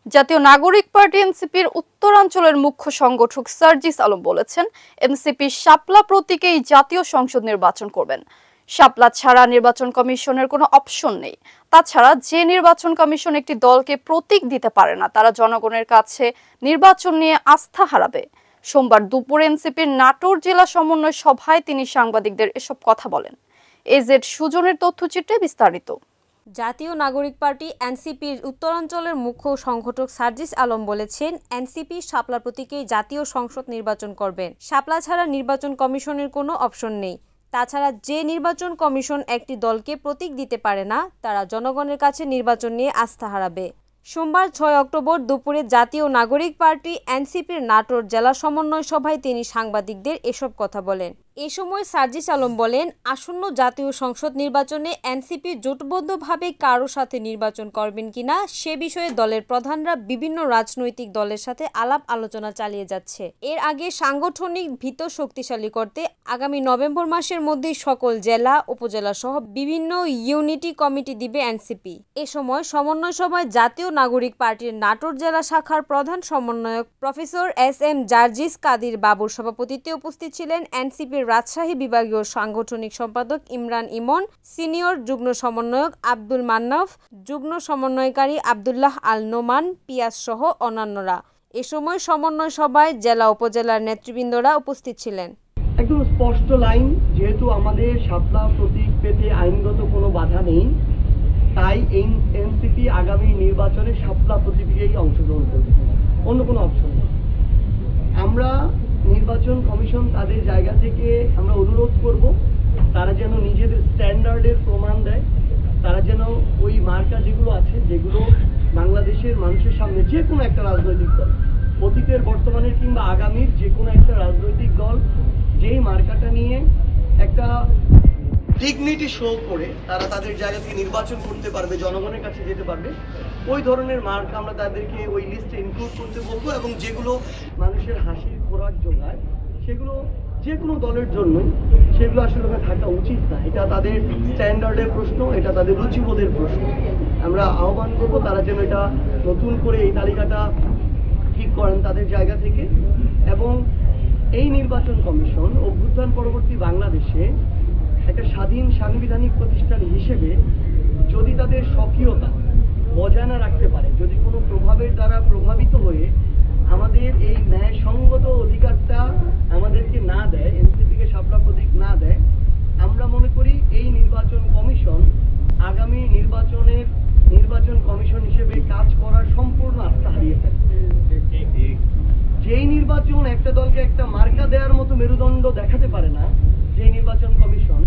জাতীয় নাগরিক পার্টি এনসিপির উত্তরাঞ্চলের মুখ্য সংগঠক সার্জিস আলম বলেছেন, এনসিপি শাপলা প্রতীকেই জাতীয় সংসদ নির্বাচন করবেন। শাপলা ছাড়া নির্বাচন কমিশনের কোনো অপশন নেই। তাছাড়া যে নির্বাচন কমিশন একটি দলকে প্রতীক দিতে পারে না, তারা জনগণের কাছে নির্বাচন নিয়ে আস্থা হারাবে। সোমবার দুপুরে এনসিপির নাটোর জেলা সমন্বয় সভায় তিনি সাংবাদিকদের এসব কথা বলেন। এজেড সুজনের তথ্যচিত্রে বিস্তারিত। জাতীয় নাগরিক পার্টি এনসিপির উত্তরাঞ্চলের মুখ্য সংগঠক সার্জিস আলম বলেছেন, এনসিপি শাপলা প্রতীকেই জাতীয় সংসদ নির্বাচন করবেন। শাপলা ছাড়া নির্বাচন কমিশনের কোনো অপশন নেই। তাছাড়া যে নির্বাচন কমিশন একটি দলকে প্রতীক দিতে পারে না, তারা জনগণের কাছে নির্বাচন নিয়ে আস্থা হারাবে। সোমবার ৬ অক্টোবর দুপুরে জাতীয় নাগরিক পার্টি এনসিপির নাটোর জেলা সমন্বয় সভায় তিনি সাংবাদিকদের এসব কথা বলেন। এ সময় সার্জিস আলম বলেন, আসন্ন জাতীয় সংসদ নির্বাচনে এনসিপি জোটবদ্ধভাবে কারো সাথে নির্বাচন করবেন কিনা সে বিষয়ে দলের প্রধানরা বিভিন্ন রাজনৈতিক দলের সাথে আলাপ আলোচনা চালিয়ে যাচ্ছে। এর আগে সাংগঠনিক ভিত শক্তিশালী করতে আগামী নভেম্বর মাসের মধ্যেই সকল জেলা উপজেলা সহ বিভিন্ন ইউনিটি কমিটি দিবে এনসিপি। এ সময় সমন্বয় সভায় জাতীয় নাগরিক পার্টির নাটোর জেলা শাখার প্রধান সমন্বয়ক প্রফেসর এস.এম. জার্জিস কাদির বাবুর সভাপতিত্বে উপস্থিত ছিলেন এনসিপির রাজশাহী বিভাগীয় সাংগঠনিক সম্পাদক ইমরান ইমন, সিনিয়র যুগ্ম সমন্বয়ক আব্দুল মান্নাফ, যুগ্ম সমন্বয়কারী আব্দুল্লাহ আল নোমান পিয়াস সহ অন্যান্যরা। এ সময় সমন্বয় সভায় জেলা উপজেলার নেতৃবৃন্দরা উপস্থিত ছিলেন। একদম স্পষ্ট লাইন, যেহেতু আমাদের শাপলা প্রতীক পেতে আইনগত কোনো বাধা নেই, তাই এনসিপি আগামী নির্বাচনে শাপলা প্রতীকেই অংশগ্রহণ করবে, অন্য কোনো অপশন নেই। আমরা নির্বাচন কমিশন তাদের জায়গা থেকে আমরা অনুরোধ করব, তারা যেন নিজেদের স্ট্যান্ডার্ডের প্রমাণ দেয়, তারা যেন ওই মার্কা যেগুলো আছে, যেগুলো বাংলাদেশের মানুষের সামনে যে কোনো একটা রাজনৈতিক দল, অতীতের বর্তমানের কিংবা আগামীর যে কোনো একটা রাজনৈতিক দল যেই মার্কাটা নিয়ে একটা ডিগনিটি শো করে তারা তাদের জায়গা থেকে নির্বাচন করতে পারবে, জনগণের কাছে যেতে পারবে, ওই ধরনের মার্কা আমরা তাদেরকে ওই লিস্টে ইনক্লুড করতে বলবো। এবং যেগুলো মানুষের হাসির খোরাক যোগায়, সেগুলো যে কোনো দলের জন্যই সেগুলো আসলে থাকা উচিত না। এটা তাদের স্ট্যান্ডার্ডের প্রশ্ন, এটা তাদের রুচিবোধের প্রশ্ন। আমরা আহ্বান করবো তারা যেন এটা নতুন করে এই তালিকাটা ঠিক করেন তাদের জায়গা থেকে। এবং এই নির্বাচন কমিশন অভ্যুত্থান পরবর্তী বাংলাদেশে একটা স্বাধীন সাংবিধানিক প্রতিষ্ঠান হিসেবে যদি তাদের স্বকীয়তা বজায় না রাখতে পারে, যদি কোনো প্রভাবের দ্বারা প্রভাবিত হয়ে আমাদের এই ন্যায়সঙ্গত অধিকারটা আমাদেরকে না দেয়, এনসিপিকে শাপলা প্রতীক না দেয়, আমরা মনে করি এই নির্বাচন কমিশন আগামী নির্বাচন কমিশন হিসেবে কাজ করার সম্পূর্ণ আস্থা হারিয়ে ফেলে। যেই নির্বাচন একটা দলকে একটা মার্কা দেওয়ার মতো মেরুদণ্ড দেখাতে পারে না, যে নির্বাচন কমিশন,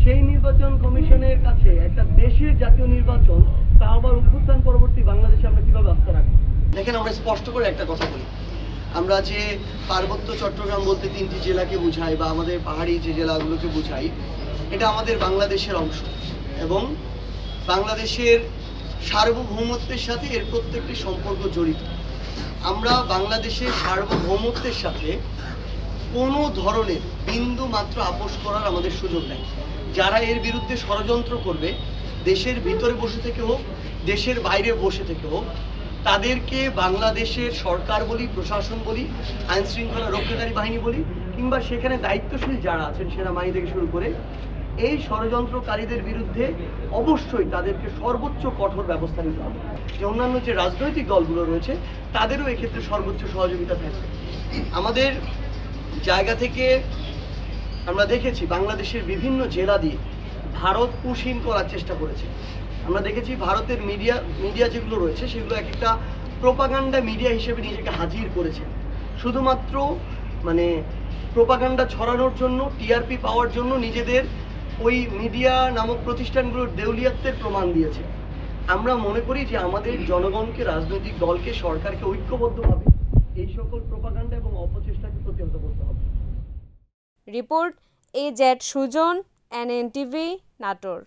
সেই নির্বাচন কমিশনের কাছে একটা দেশের জাতীয় নির্বাচন, তা আবার অভ্যুত্থান পরবর্তী বাংলাদেশে আমরা কিভাবে আস্থা রাখবো? দেখেন, আমরা স্পষ্ট করে একটা কথা বলি, আমরা যে পার্বত্য চট্টগ্রাম বলতে 3টি জেলাকে বুঝাই বা আমাদের পাহাড়ি যে জেলাগুলোকে বুঝাই, এটা আমাদের বাংলাদেশের অংশ এবং বাংলাদেশের সার্বভৌমত্বের সাথে এর প্রত্যেকটি সম্পর্ক জড়িত। আমরা বাংলাদেশের সার্বভৌমত্বের সাথে কোনো ধরনের বিন্দু মাত্র আপোষ করার আমাদের সুযোগ নেই। যারা এর বিরুদ্ধে ষড়যন্ত্র করবে, দেশের ভিতরে বসে থেকে হোক, দেশের বাইরে বসে থেকে হোক, তাদেরকে বাংলাদেশের সরকার বলি, প্রশাসন বলি, আইন শৃঙ্খলা রক্ষাকারী বাহিনী বলি, কিংবা সেখানে দায়িত্বশীল যারা আছেন সেনাবাহিনী থেকে শুরু করে, এই ষড়যন্ত্রকারীদের বিরুদ্ধে অবশ্যই তাদেরকে সর্বোচ্চ কঠোর ব্যবস্থা নিতে হবে। যে অন্যান্য যে রাজনৈতিক দলগুলো রয়েছে তাদেরও এক্ষেত্রে সর্বোচ্চ সহযোগিতা থাকবে। আমাদের জায়গা থেকে আমরা দেখেছি বাংলাদেশের বিভিন্ন জেলা দিয়ে ভারত পুশহীন করার চেষ্টা করেছে। আমরা দেখেছি ভারতের মিডিয়া যেগুলো রয়েছে সেগুলো এক একটা প্রোপাগান্ডা মিডিয়া হিসেবে নিজেকে হাজির করেছে, শুধুমাত্র প্রোপাগান্ডা ছড়ানোর জন্য, টিআরপি পাওয়ার জন্য নিজেদের ওই মিডিয়া নামক প্রতিষ্ঠানগুলোর দেউলিয়াত্বের প্রমাণ দিয়েছে। আমরা মনে করি যে আমাদের জনগণকে, রাজনৈতিক দলকে, সরকারকে ঐক্যবদ্ধভাবে এই সকল প্রোপাগান্ডা এবং অপচেষ্টাকে প্রতিহত করতে হবে। Report A Z Sujan, NNTV, Natore.